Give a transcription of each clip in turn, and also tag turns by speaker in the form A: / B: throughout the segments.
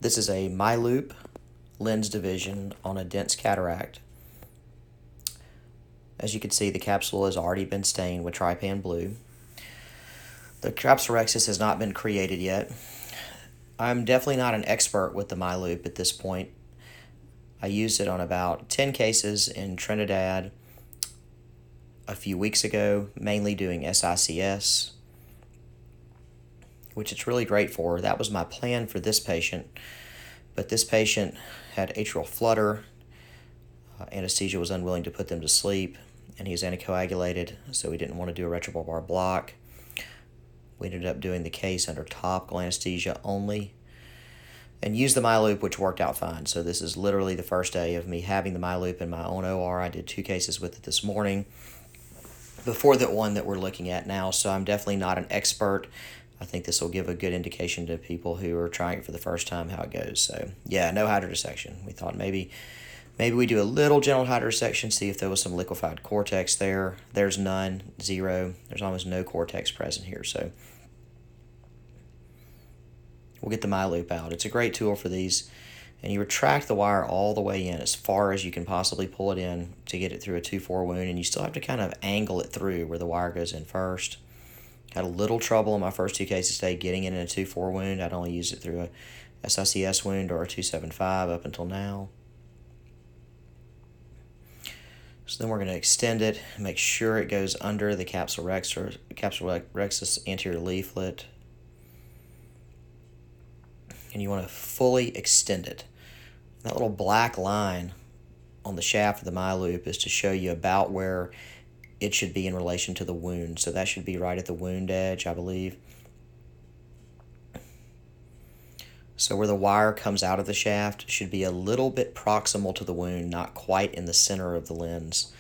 A: This is a MiLoop lens division on a dense cataract. As you can see, the capsule has already been stained with trypan blue. The capsulorhexis has not been created yet. I'm definitely not an expert with the MiLoop at this point. I used it on about 10 cases in Trinidad a few weeks ago, mainly doing SICS, which it's really great for. That was my plan for this patient, but this patient had atrial flutter. Anesthesia was unwilling to put them to sleep, and he was anticoagulated, so we didn't want to do a retrobulbar block. We ended up doing the case under topical anesthesia only and used the MiLoop, which worked out fine. So this is literally the first day of me having the MiLoop in my own OR. I did 2 cases with it this morning before the one that we're looking at now, so I'm definitely not an expert. I think this will give a good indication to people who are trying it for the first time how it goes. So yeah, no hydrodissection. We thought maybe we do a little general hydrodissection, see if there was some liquefied cortex there. There's none, 0. There's almost no cortex present here, so we'll get the MiLoop out. It's a great tool for these, and you retract the wire all the way in as far as you can possibly pull it in to get it through a 2-4 wound, and you still have to kind of angle it through where the wire goes in first. Had a little trouble in my first 2 cases today getting it in a 2-4 wound. I'd only used it through a SICS wound or a 275 up until now. So then we're going to extend it, make sure it goes under the capsulorhexis anterior leaflet. And you want to fully extend it. That little black line on the shaft of the MiLoop is to show you about where it should be in relation to the wound. So that should be right at the wound edge, I believe. So where the wire comes out of the shaft should be a little bit proximal to the wound, not quite in the center of the lens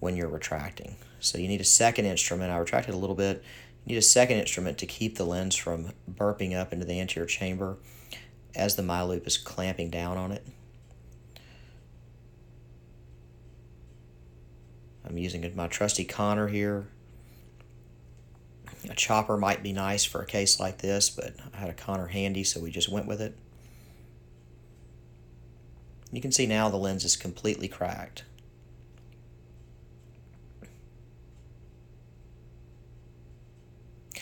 A: when you're retracting. So you need a second instrument. I retracted a little bit. You need a second instrument to keep the lens from burping up into the anterior chamber as the MiLoop is clamping down on it. I'm using my trusty Connor here. A chopper might be nice for a case like this, but I had a Connor handy, so we just went with it. You can see now the lens is completely cracked. A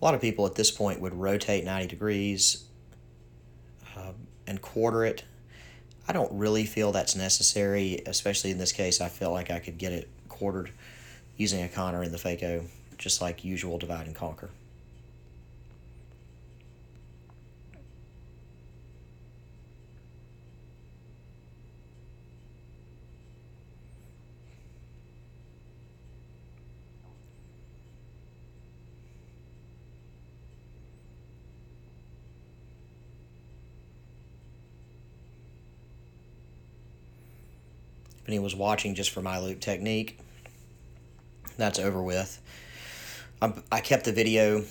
A: lot of people at this point would rotate 90 degrees and quarter it. I don't really feel that's necessary, especially in this case. I feel like I could get it quartered using a Connor in the Phaco, just like usual divide and conquer. If anyone was watching just for MiLoop technique, that's over with. I kept the video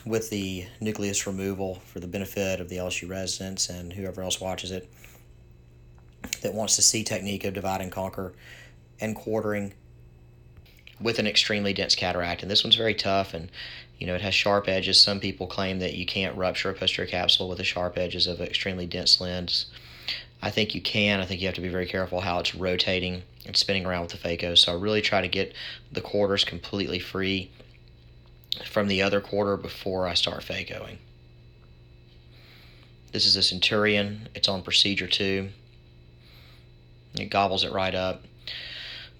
A: with the nucleus removal for the benefit of the LSU residents and whoever else watches it that wants to see technique of divide and conquer and quartering with an extremely dense cataract. And this one's very tough, and it has sharp edges. Some people claim that you can't rupture a posterior capsule with the sharp edges of an extremely dense lens. I think you can. I think you have to be very careful how it's rotating and spinning around with the Phaco. So I really try to get the quarters completely free from the other quarter before I start Phacoing. This is a Centurion. It's on procedure 2. It gobbles it right up.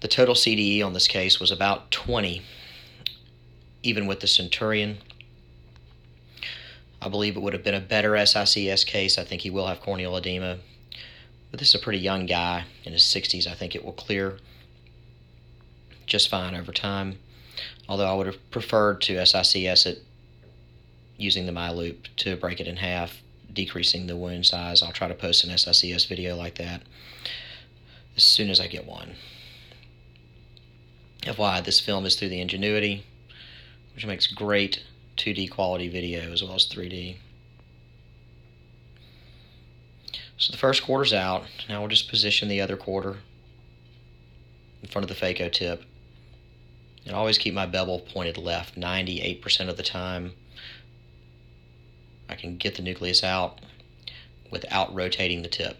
A: The total CDE on this case was about 20, even with the Centurion. I believe it would have been a better SICS case. I think he will have corneal edema. But this is a pretty young guy in his 60s. I think it will clear just fine over time. Although I would have preferred to SICS it using the MiLoop to break it in half, decreasing the wound size. I'll try to post an SICS video like that as soon as I get one. FYI, this film is through the Ingenuity, which makes great 2D quality video as well as 3D. So the first quarter's out. Now we'll just position the other quarter in front of the Phaco tip. And always keep my bevel pointed left 98% of the time. I can get the nucleus out without rotating the tip.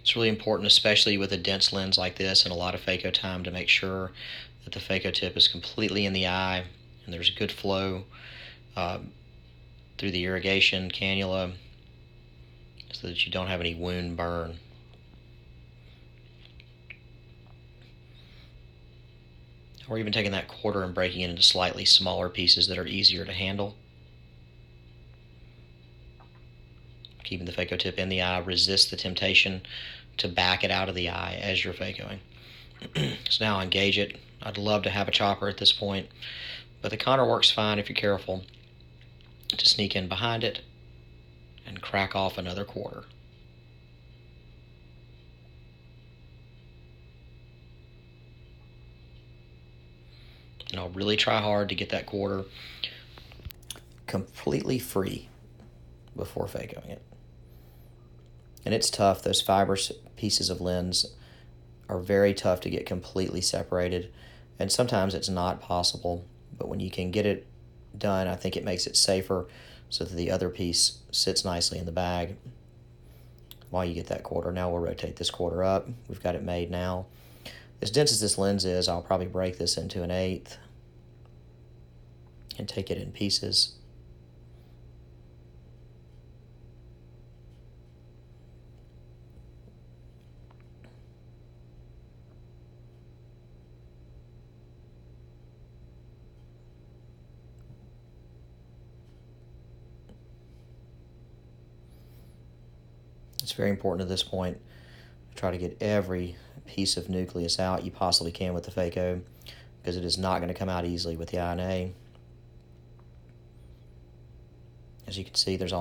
A: It's really important, especially with a dense lens like this and a lot of phaco time, to make sure that the phaco tip is completely in the eye and there's good flow through the irrigation cannula so that you don't have any wound burn. Or even taking that quarter and breaking it into slightly smaller pieces that are easier to handle. Keeping the phaco tip in the eye, resist the temptation to back it out of the eye as you're phacoing. So now engage it. I'd love to have a chopper at this point, but the conner works fine if you're careful to sneak in behind it and crack off another quarter. And I'll really try hard to get that quarter completely free before phacoing it. And it's tough. Those fibrous pieces of lens are very tough to get completely separated, and sometimes it's not possible, but when you can get it done, I think it makes it safer so that the other piece sits nicely in the bag while you get that quarter. Now we'll rotate this quarter up. We've got it made now. As dense as this lens is, I'll probably break this into an eighth and take it in pieces. It's very important at this point to try to get every piece of nucleus out you possibly can with the phaco, because it is not going to come out easily with the INA. As you can see, there's